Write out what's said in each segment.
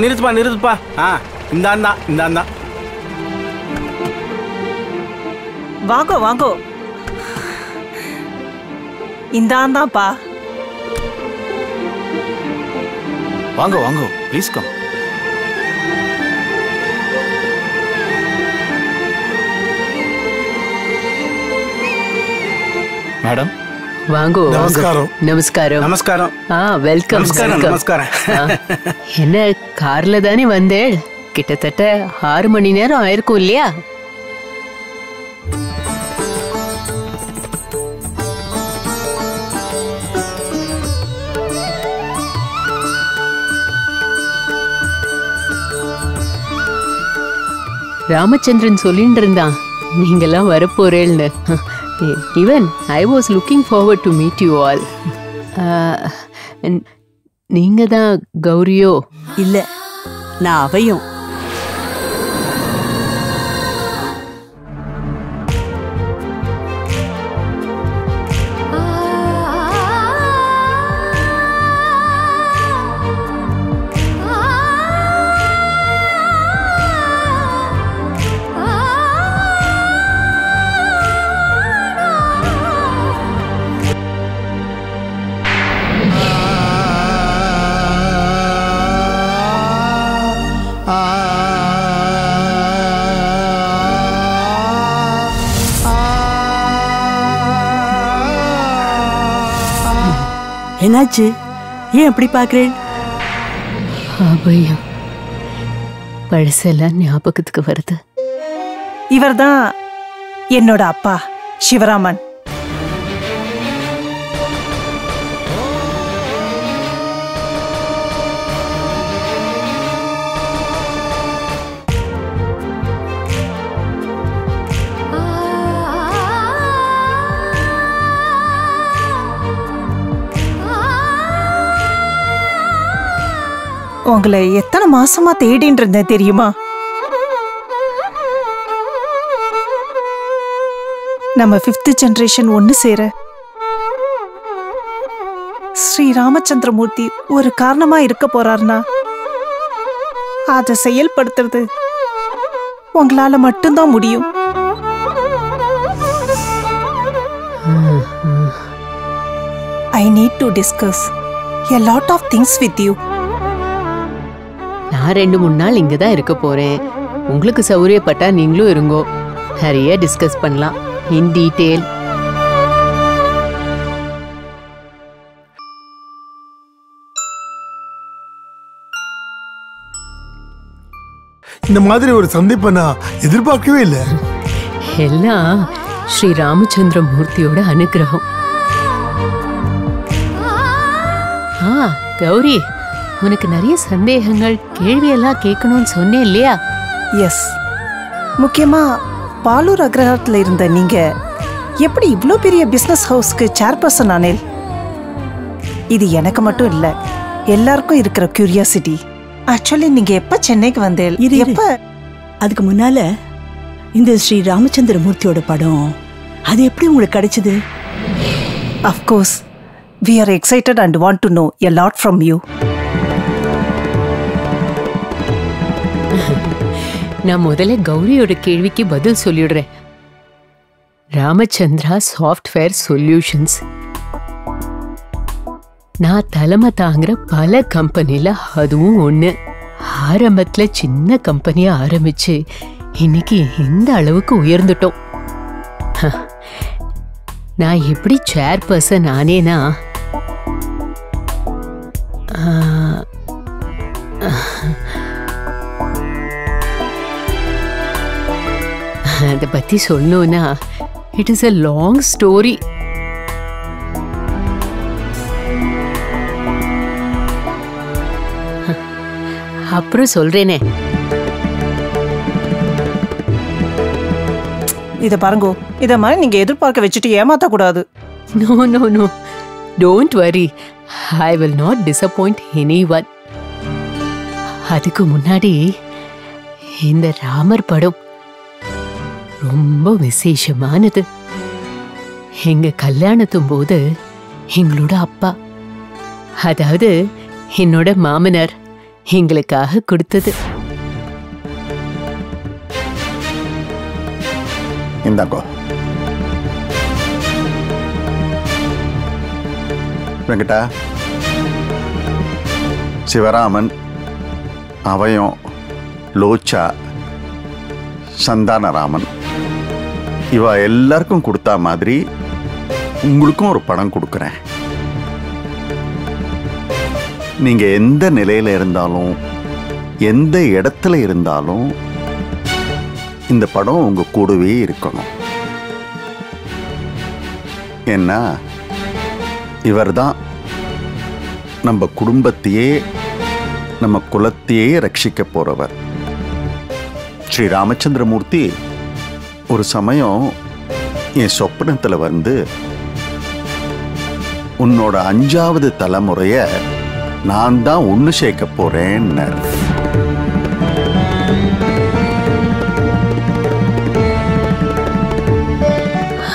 நிறுத்துப்பா. இந்தாந்தா. வாங்கோ. இந்தாந்தாப்பா. வாங்கோ. Please come. Madam வாங்கோ. நமஸ்காரம். வெல்கம். நமஸ்காரம். என்ன கார்ல தானே வந்தேள்? கிட்டத்தட்ட 6 மணி நேரம் ஆயிருக்கும் இல்லையா? ராமச்சந்திரன் சொல்லிட்டு இருந்தான் நீங்கெல்லாம் வரப்போறேன்னு. Even I was looking forward to meet you all. நீங்க தான் கௌரியோ? இல்ல, நான் அவையும். என்னாச்சு? ஏன் அப்படி பாக்குறேன்? அபயம் பழசெல்லாம் ஞாபகத்துக்கு வருது. இவர்தான் என்னோட அப்பா சிவராமன். உங்களை எத்தனை மாசமா தேடின்னு இருந்தேன் தெரியுமா? நம்ம 5th ஜெனரேஷன் ஒன்னு சேர ஸ்ரீ ராமச்சந்திரமூர்த்தி ஒரு காரணமா இருக்க போறாருனா அதை செயல்படுத்துறது உங்களால மட்டும்தான் முடியும். I need to discuss a lot of things with you. நான் 2-3 நாள் இங்கதான் இருக்க போறேன். உங்களுக்கு சௌரியப்பட்டா நீங்களும் இருங்கோ. நிறைய டிஸ்கஸ் பண்ணலாம் இன் டீடைல். இந்த மாதிரி ஒரு சந்திப்பை நான் எதிர்பார்க்கவே இல்லை. எல்லாம் ஸ்ரீ ராமச்சந்திர மூர்த்தியோட அனுகிரகம். கௌரி, உனக்கு நிறைய சந்தேகங்கள் கேள்வியெல்லாம் கேட்கணும்னு சொன்னேன் இல்லையா? எஸ், முக்கியமா பாலூர் அக்ரஹாரத்தில் இருந்த நீங்க எப்படி இவ்வளோ பெரிய பிசினஸ் ஹவுஸ்க்கு சேர்பர்சன் ஆனேல்? இது எனக்கு மட்டும் இல்ல, எல்லாருக்கும் இருக்கிற கியூரியாசிட்டி. ஆக்சுவலி நீங்க எப்ப சென்னைக்கு வந்தேல்? எப்ப? அதுக்கு முன்னால இந்த ஸ்ரீ ராமச்சந்திர மூர்த்தியோட படம் அது எப்படி உங்களுக்கு கிடைச்சது? Of course, we are excited and want to know a lot from you. நான் முதல்ல கௌரியோட கேள்விக்கு பதில் சொல்லிடுறேன். Ramachandra software solutions. நான் தலைமை தாங்குற பல கம்பெனில அதுவும் ஒண்ணு. ஆரம்பத்துல சின்ன கம்பெனியா ஆரம்பிச்சு இன்னைக்கு இந்த அளவுக்கு உயர்ந்துட்டோம். நான் எப்படி சேர்பர்சன் ஆனேனா, அதை பத்தி சொல்லணும்னா it is a long story. அப்புறம் சொல்றேனே. இத பாருங்கோ, இத மாதிரி நீங்க எதிர்பார்க்க வச்சுட்டு ஏமாத்த கூடாது. No, no, no. Don't worry. I will not disappoint anyone. அதுக்கு முன்னாடி இந்த ராமர் படம் ரொம்ப விசேஷமானது. எங்க கல்யாணத்தும் போது எங்களோட அப்பா, அதாவது என்னோட மாமனார், எங்களுக்காக கொடுத்தது. இந்தாங்கோ. வெங்கடா, சிவராமன், அவயம், லோச்சா, சந்தானராமன் இவ எல்லாருக்கும் கொடுத்தா மாதிரி உங்களுக்கும் ஒரு படம் கொடுக்குறேன். நீங்க எந்த நிலையில இருந்தாலும் எந்த இடத்துல இருந்தாலும் இந்த படம் உங்க கூடவே இருக்கணும். ஏன்னா இவர்தான் நம்ம குடும்பத்தையே நம்ம குலத்தையே ரட்சிக்க போறவர். ஸ்ரீ ராமச்சந்திரமூர்த்தி ஒரு சமயம் என் சொப்பனத்துல வந்து உன்னோட 5வது தலைமுறைய நான் தான் ஒண்ணு சேர்க்க போறேன்னு.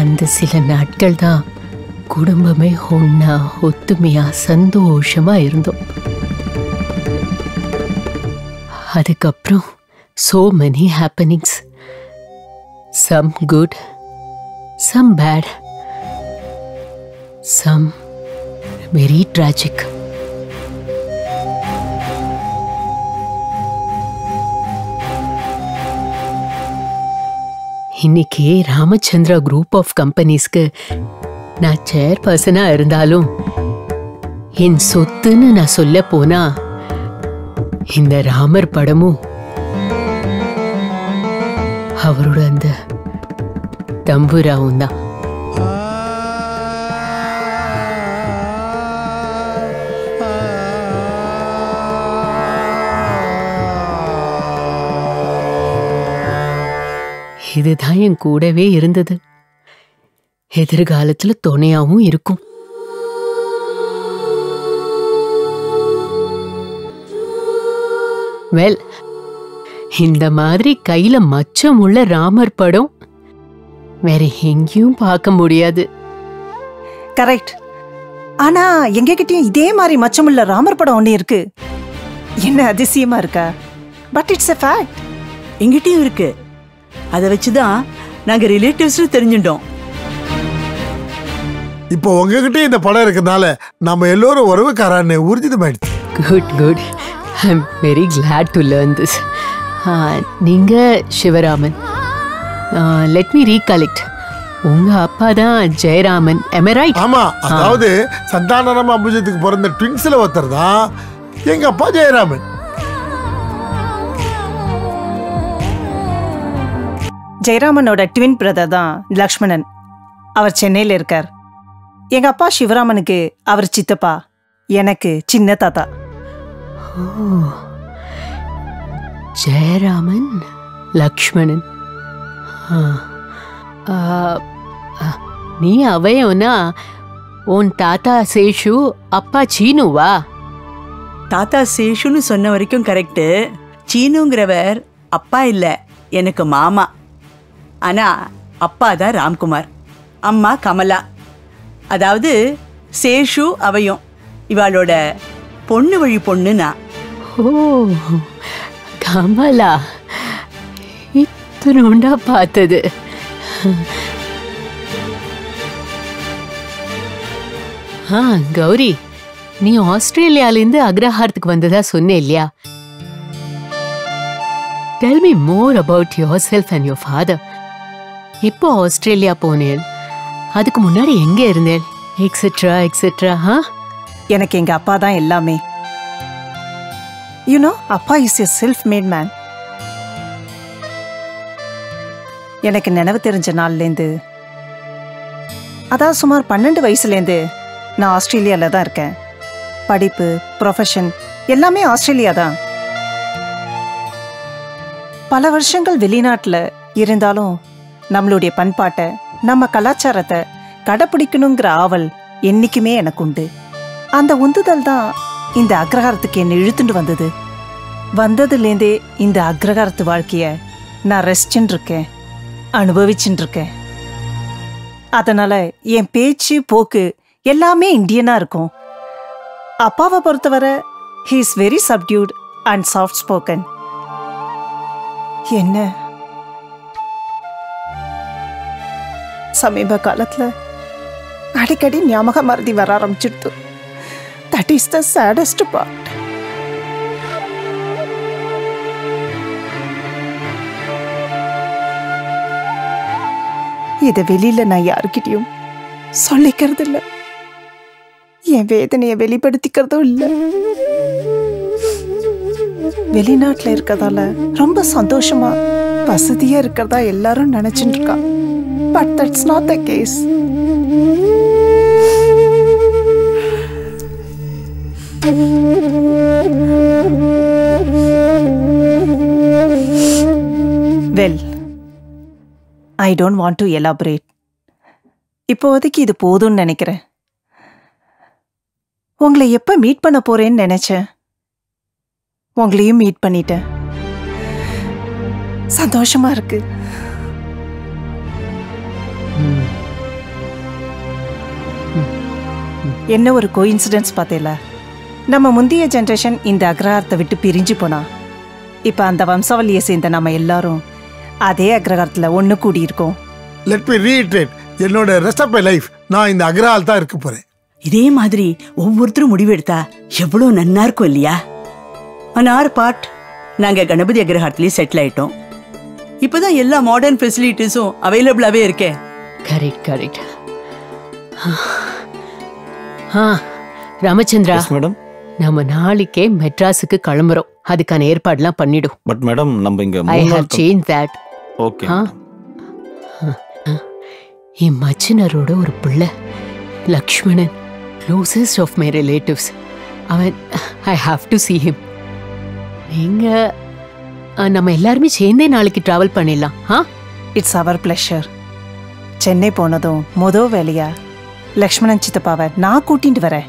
அந்த சில நாட்கள் தான் குடும்பமே ஒன்னா ஒத்துமையா சந்தோஷமா இருந்தோம். அதுக்கப்புறம் so many happenings, some good, some bad, some very tragic. இன்னைக்கு ராமச்சந்திரா குரூப் ஆஃப் கம்பெனிஸ்க்கு நான் சேர்பர்சனா இருந்தாலும் என் சொத்துன்னு நான் சொல்ல போனா இந்த ராமர் படமும் அவரோட அந்த தம்புராவும் தான். இதுதான் என் கூடவே இருந்தது, எதிர்காலத்துல துணையாவும் இருக்கும். வெல், இந்த மாதிரி கையில மச்சம் உள்ள ராமர் படம் வேற எங்கேயும் பார்க்க முடியாது. கரெக்ட். ஆனா எங்ககிட்டயும் இதே மாதிரி மச்சமுள்ள ராமர் படம் ஒண்ணு இருக்கு. என்ன அதிசயமா இருக்கா? But it's a fact. எங்கிட்டயும் இருக்கு. அதை வச்சுதான் நாங்க ரிலேட்டிவ்ஸ் தெரிஞ்சுட்டோம். இப்போ உங்ககிட்ட இந்த படம் இருக்கிறதுனால நம்ம எல்லோரும் உறவுக்காரான்னு ஊர்ஜிதமாயிடுச்சு. Good good. I am very glad to learn this. நீங்க சிவராமன். Let me recollect. உங்க அப்பா தான் ஜெயராமன். am I right? ஆமா, அதாவது சந்தானராம அம்புஜத்துக்கு பிறந்த ட்வின்ஸ்ல ஒருத்தர் தான் எங்க அப்பா ஜெயராமன். ஜெயராமனோட ட்வின் பிரதர் தான் லக்ஷ்மணன். அவர் சென்னையில இருக்கார். எங்க அப்பா சிவராமனுக்கு அவர் சித்தப்பா, எனக்கு சின்ன தாத்தா. ஜெயராமன், லக்ஷ்மணன். நீ அவயம்னா உன் தாத்தா சேஷு, அப்பா சீனுவா? தாத்தா சேஷுன்னு சொன்ன வரைக்கும் கரெக்டு. சீனுங்கிறவர் அப்பா இல்ல, எனக்கு மாமா. ஆனா அப்பா தான் ராம்குமார், அம்மா கமலா. அதாவது சேஷு அவயம் இவாளோட பொண்ணு வழி பொண்ணுனா. ஓ, கமலா இத்தனோண்டா பார்த்தது. கௌரி, நீ ஆஸ்திரேலியாலேருந்து அக்ரஹாரத்துக்கு வந்ததா சொன்னே இல்லையா? Tell me more about yourself and your father. எப்போ ஆஸ்திரேலியா போனேன், அதுக்கு முன்னாடி எங்க இருந்தேன், எக்ஸெட்ரா எக்ஸெட்ரா. எனக்கு எங்க அப்பா தான் எல்லாமே. யூனோ, அப்பா இஸ் a self-made man. எனக்கு நினைவு தெரிஞ்ச நாள்லேருந்து, அதான் சுமார் 12 வயசுலேருந்து நான் ஆஸ்திரேலியால தான் இருக்கேன். படிப்பு, ப்ரொஃபஷன் எல்லாமே ஆஸ்திரேலியா தான். பல வருஷங்கள் வெளிநாட்டில் இருந்தாலும் நம்மளுடைய பண்பாட்டை, நம்ம கலாச்சாரத்தை கடைப்பிடிக்கணுங்கிற ஆவல் என்னைக்குமே எனக்கு உண்டு. அந்த உந்துதல் தான் இந்த அக்ரஹாரத்துக்கு என்னை இழுத்துட்டு வந்தது. வந்ததுலேருந்தே இந்த அக்ரஹாரத்து வாழ்க்கைய நான் ரசிச்சுட்டு இருக்கேன், அனுபவிச்சுட்டு இருக்கேன். அதனால என் பேச்சு போக்கு எல்லாமே இந்தியனா இருக்கும். அப்பாவை பொறுத்தவரை he is very subdued and soft spoken. என்ன சமீப காலத்துல அடிக்கடி ஞாபக மறதி வர ஆரம்பிச்சிடுது. That is the saddest part. இதை வெளியில நான் யாருக்கிட்டையும் சொல்லிக்கிறது இல்லை, என் வேதனையை வெளிப்படுத்திக்கிறதும் இல்லை. வெளிநாட்டுல இருக்கிறதால ரொம்ப சந்தோஷமா வசதியா இருக்கிறதா எல்லாரும் நினைச்சுட்டு இருக்கா. But that's not the case. Well, I don't want to elaborate. இப்போதைக்கு இது போதும்னு நினைக்கிறேன். உங்களை எப்ப மீட் பண்ண போறேன்னு நினைச்சேன், உங்களையும் மீட் பண்ணிட்டேன். சந்தோஷமா இருக்கு. என்ன ஒரு கோஇன்சிடென்ஸ் பார்த்தேல. நம்ம முந்தைய ஜெனரேஷன் இந்த அக்ரஹாரத்தை விட்டு பிரிஞ்சு போனா, இப்ப அந்த வம்சாவளியை சேர்ந்த நம்ம எல்லாரும் அதே அக்ரஹாரத்துல ஒண்ணு கூடி இருக்கோம். லெட் மீ ரீஇட்டரேட், என்னோட ரெஸ்ட் ஆஃப் மை லைஃப் நான் இந்த அக்ரஹாரத்தில் தான் இருக்க போறேன். இதே மாதிரி ஒவ்வொருத்தரும் முடிவெடுத்தா எவ்வளவு நன்னா இருக்கும் இல்லையா? ஆன் ஆர் பார்ட் நாங்க கணபதி அக்ரஹாரத்திலேயே செட்டில் ஆயிட்டோம். இப்பதான் எல்லா மாடர்ன் ஃபெசிலிட்டிஸும் அவைலபிளாவே இருக்கே. Correct correct. ராமச்சந்திரா மேடம், நம்ம நாளைக்கே மெட்ராஸுக்கு கிளம்புறோம். அதுக்கான ஏற்பாடுலாம் பண்ணிடும். பட் மேடம் நம்ம இங்க I have change that. Okay. என் மச்சினரோட ஒரு பிள்ளை Lakshmanan, closest of my relatives. அவன் I have to see him. நீங்க நம்ம எல்லாருமே சேர்ந்தே நாளைக்கு டிராவல் பண்ணிடலாம். It's our pleasure. சென்னை போனதும் வேலையா லக்ஷ்மணன் சித்தப்பாவை நான் கூட்டிட்டு வரேன்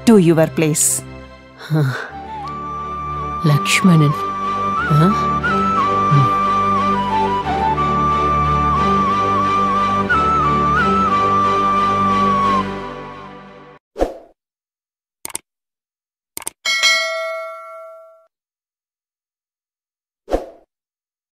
டு யுவர் பிளேஸ். லக்ஷ்மணன்